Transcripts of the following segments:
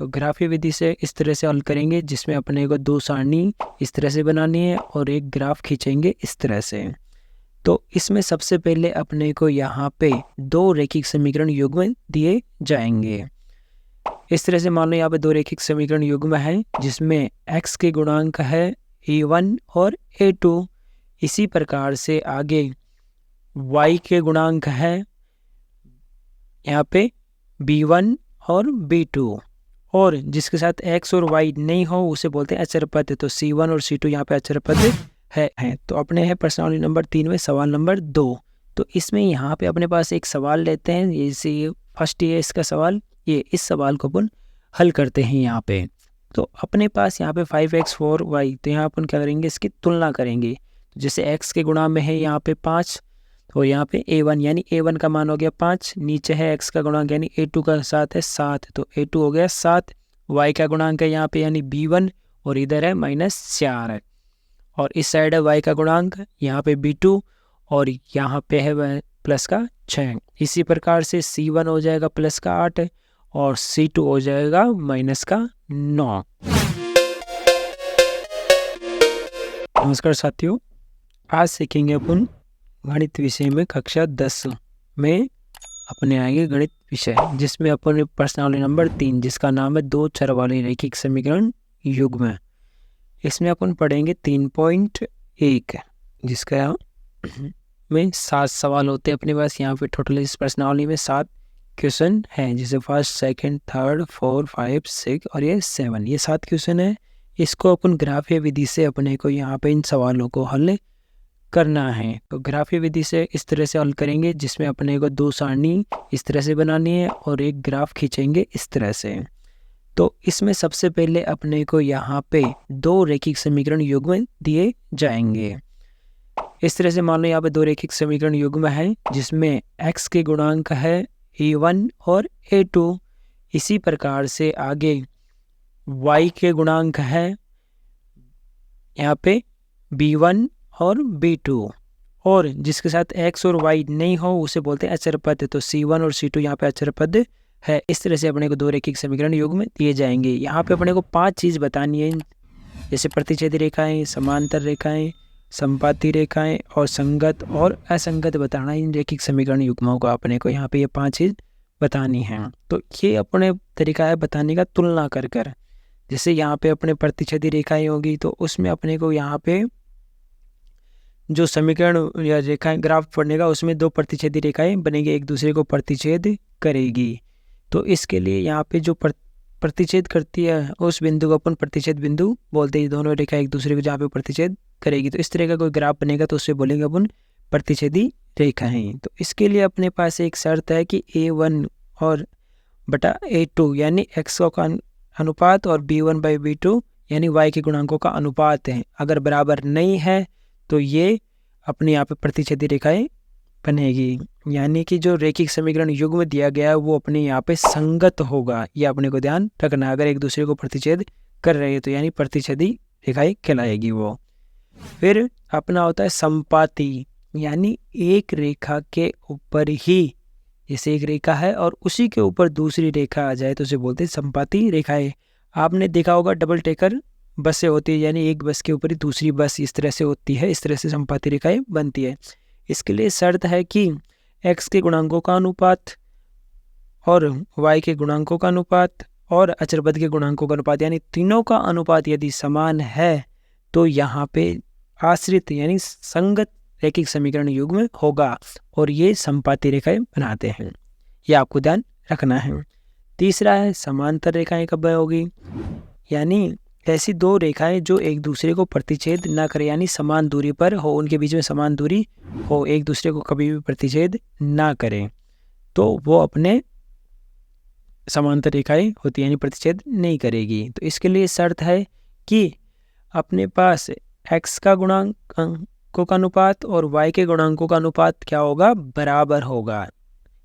तो ग्राफीय विधि से इस तरह से हल करेंगे, जिसमें अपने को दो सारणी इस तरह से बनानी है और एक ग्राफ खींचेंगे इस तरह से। तो इसमें सबसे पहले अपने को यहाँ पे दो रैखिक समीकरण युग्म दिए जाएंगे। इस तरह से मान लो यहाँ पे दो रैखिक समीकरण युग्म है, जिसमें x के गुणांक है a1 और a2। इसी प्रकार से आगे y के गुणांक है यहाँ पे b1 और b2, और जिसके साथ x और y नहीं हो उसे बोलते हैं अचर पद। तो c1 और c2 यहाँ पे अचर पद है। तो अपने है प्रश्नावली नंबर 3 में सवाल नंबर 2। तो इसमें यहाँ पे अपने पास एक सवाल लेते हैं, ये फर्स्ट है इसका सवाल। ये इस सवाल को अपन हल करते हैं यहाँ पे। तो अपने पास यहाँ पे 5x 4y, तो यहाँ अपन क्या करेंगे, इसकी तुलना करेंगे। जैसे x के गुणा में है यहाँ पे 5, तो यहाँ पे a1 यानी a1 का मान हो गया 5, नीचे है x का गुणांक यानी a2 का साथ है 7, तो a2 हो गया 7, y का गुणांक है यहाँ पे यानी b1 और इधर है -4 है, और इस साइड है y का गुणांक यहाँ पे b2 और यहाँ पे है प्लस का 6। इसी प्रकार से c1 हो जाएगा प्लस का 8 और c2 हो जाएगा माइनस का 9। नमस्कार साथियों, आज सीखेंगे अपन गणित विषय में कक्षा 10 में अपने आएंगे गणित विषय, जिसमें अपन प्रश्नावली नंबर 3 जिसका नाम है दो चर वाले रैखिक समीकरण युग्म। इसमें अपन पढ़ेंगे 3.1 जिसका में 7 सवाल होते हैं अपने पास। यहाँ पे टोटल इस प्रश्नावली में 7 क्वेश्चन हैं, जैसे फर्स्ट, सेकंड, थर्ड, 4, 5, 6 और ये 7, ये 7 क्वेश्चन है। इसको अपन ग्राफीय विधि से अपने को यहाँ पे इन सवालों को हल करना है। तो ग्राफीय विधि से इस तरह से हल करेंगे, जिसमें अपने को दो सारणी इस तरह से बनानी है और एक ग्राफ खींचेंगे इस तरह से। तो इसमें सबसे पहले अपने को यहाँ पे दो रैखिक समीकरण युग्म दिए जाएंगे। इस तरह से मान लो यहाँ पे दो रैखिक समीकरण युग्म है, जिसमें x के गुणांक है a1 और a2। इसी प्रकार से आगे y के गुणांक है यहाँ पे b1 और b2, और जिसके साथ x और y नहीं हो उसे बोलते हैं अचर पद। तो c1 और c2 यहाँ पे अचर पद है। इस तरह से अपने को दो रैखिक समीकरण युग्म दिए जाएंगे। यहाँ पे अपने को 5 चीज़ बतानी है, जैसे प्रतिच्छेदी रेखाएं, समांतर रेखाएं, संपाती रेखाएं और संगत और असंगत बताना। इन रैखिक समीकरण युग्मों को अपने को यहाँ पे ये 5 चीज़ बतानी है। तो ये अपने तरीका है बताने का तुलना कर कर। जैसे यहाँ पे अपने प्रतिच्छेदी रेखाएं होगी, तो उसमें अपने को यहाँ पे जो समीकरण या रेखाएं ग्राफ पढ़ने का, उसमें दो प्रतिच्छेदी रेखाएं बनेगी, एक दूसरे को प्रतिच्छेद करेगी। तो इसके लिए यहाँ पे जो प्रतिच्छेद करती है उस बिंदु को अपन प्रतिच्छेद बिंदु बोलते हैं। दोनों रेखा एक दूसरे को जहाँ पे प्रतिच्छेद करेगी, तो इस तरह का कोई ग्राफ बनेगा तो उससे बोलेंगे अपन प्रतिच्छेदी रेखा है। तो इसके लिए अपने पास एक शर्त है कि a1 और बटा a2 यानी x का अनुपात और b1/b2 यानी y के गुणांकों का अनुपात है। अगर बराबर नहीं है तो ये अपने यहाँ पे प्रतिच्छेदी रेखाएं बनेगी, यानी कि जो रैखिक समीकरण युग्म दिया गया है वो अपने यहाँ पे संगत होगा। ये अपने को ध्यान रखना है। अगर एक दूसरे को प्रतिच्छेद कर रहे हैं तो यानी प्रतिच्छेदी रेखाएं कहलाएगी वो। फिर अपना होता है संपाती, यानी एक रेखा के ऊपर ही, जैसे एक रेखा है और उसी के ऊपर दूसरी रेखा आ जाए तो उसे बोलते हैं संपाती रेखाएं। आपने देखा होगा डबल टेकर बसें होती है, यानी एक बस के ऊपर ही दूसरी बस इस तरह से होती है, इस तरह से संपाती रेखाएं बनती है। इसके लिए शर्त है कि x के गुणांकों का अनुपात और y के गुणांकों का अनुपात और अचर पद के गुणांकों का अनुपात, यानी तीनों का अनुपात यदि समान है तो यहाँ पे आश्रित यानी संगत रैखिक समीकरण युग्म होगा, और ये संपाती रेखाएं बनाते हैं। ये आपको ध्यान रखना है। तीसरा है समांतर रेखाएं कब होगी, यानी ऐसी दो रेखाएं जो एक दूसरे को प्रतिच्छेद ना करें, यानी समान दूरी पर हो, उनके बीच में समान दूरी हो, एक दूसरे को कभी भी प्रतिच्छेद ना करें, तो वो अपने समांतर रेखाएं होती है, यानी प्रतिच्छेद नहीं करेगी। तो इसके लिए शर्त है कि अपने पास x का गुणांकों का अनुपात और y के गुणांकों का अनुपात क्या होगा, बराबर होगा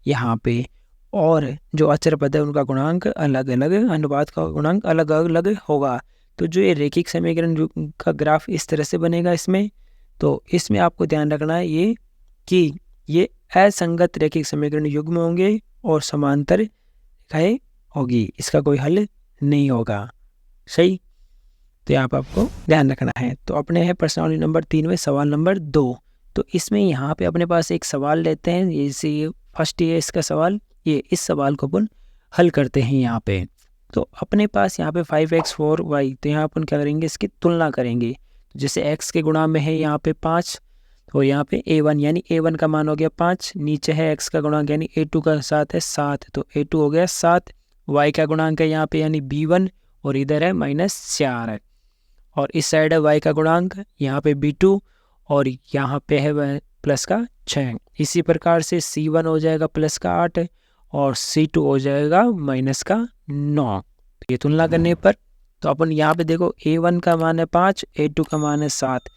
यहाँ पे, और जो अचर पद है उनका गुणांक अलग अलग, अनुपात का गुणांक अलग अलग होगा। तो जो ये रैखिक समीकरण का ग्राफ इस तरह से बनेगा इसमें, तो इसमें आपको ध्यान रखना है ये कि ये असंगत रैखिक समीकरण युग्म होंगे और समांतर रेखाएं होगी। इसका कोई हल नहीं होगा। सही, तो यहाँ पर आपको ध्यान रखना है। तो अपने है प्रश्नावली नंबर 3 में सवाल नंबर 2। तो इसमें यहाँ पे अपने पास एक सवाल लेते हैं, जैसे ये फर्स्ट ये इसका सवाल, ये इस सवाल को अपन हल करते हैं यहाँ पे। तो अपने पास यहाँ पे 5x 4y, तो यहाँ अपन क्या करेंगे, इसकी तुलना करेंगे। जैसे x के गुणा में है यहाँ पे 5, तो यहाँ पे a1 यानी a1 का मान हो गया 5, नीचे है x का गुणांक यानी a2 का साथ है 7, तो a2 हो गया 7, y का गुणांक है यहाँ पे यानी b1, और इधर है -4 है, और इस साइड है y का गुणांक यहाँ पे b2, और यहाँ पे है वह प्लस का 6। इसी प्रकार से c1 हो जाएगा प्लस का 8, और c2 हो जाएगा माइनस का 9। तो ये तुलना करने पर तो अपन यहाँ पे देखो a1 का मान है 5, a2 का मान है 7,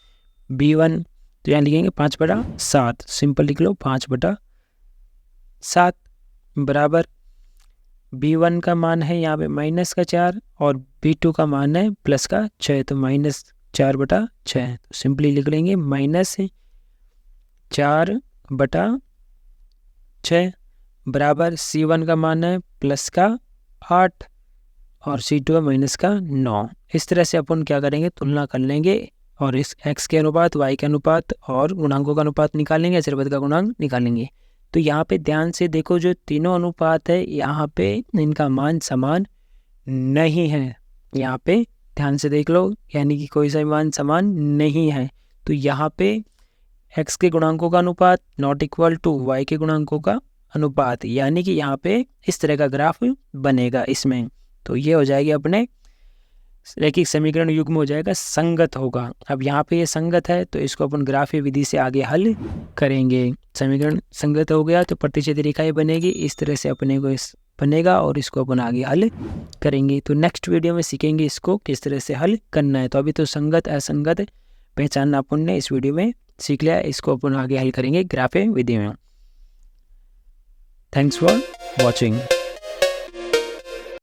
b1 तो यहाँ लिखेंगे 5/7, सिंपल लिख लो 5/7, बराबर b1 का मान है यहाँ पे माइनस का 4, और b2 का मान है प्लस का 6, तो -4/6, तो सिंपली लिख लेंगे -4/6, बराबर c1 का मान है प्लस का 8, और c2 है माइनस का 9। इस तरह से अपन क्या करेंगे, तुलना कर लेंगे, और इस x के अनुपात, y के अनुपात और गुणांकों का अनुपात निकालेंगे, अचरपद का गुणांक निकालेंगे। तो यहाँ पे ध्यान से देखो, जो तीनों अनुपात है यहाँ पे इनका मान समान नहीं है। यहाँ पे ध्यान से देख लो, यानी कि कोई सा मान समान नहीं है। तो यहाँ पे x के गुणांकों का अनुपात नॉट इक्वल टू y के गुणांकों का अनुपात, यानी कि यहाँ पे इस तरह का ग्राफ बनेगा इसमें। तो ये हो जाएगी अपने रैखिक समीकरण युग्म हो जाएगा, संगत होगा। अब यहाँ पे ये संगत है, तो इसको अपन ग्राफीय विधि से आगे हल करेंगे। समीकरण संगत हो गया तो प्रतिच्छेद रेखाएं बनेगी, इस तरह से अपने को इस बनेगा, और इसको अपन आगे हल करेंगे। तो नेक्स्ट वीडियो में सीखेंगे इसको किस तरह से हल करना है। तो अभी तो संगत असंगत पहचानना अपन ने इस वीडियो में सीख लिया, इसको अपन आगे हल करेंगे ग्राफीय विधि में। Thanks for watching.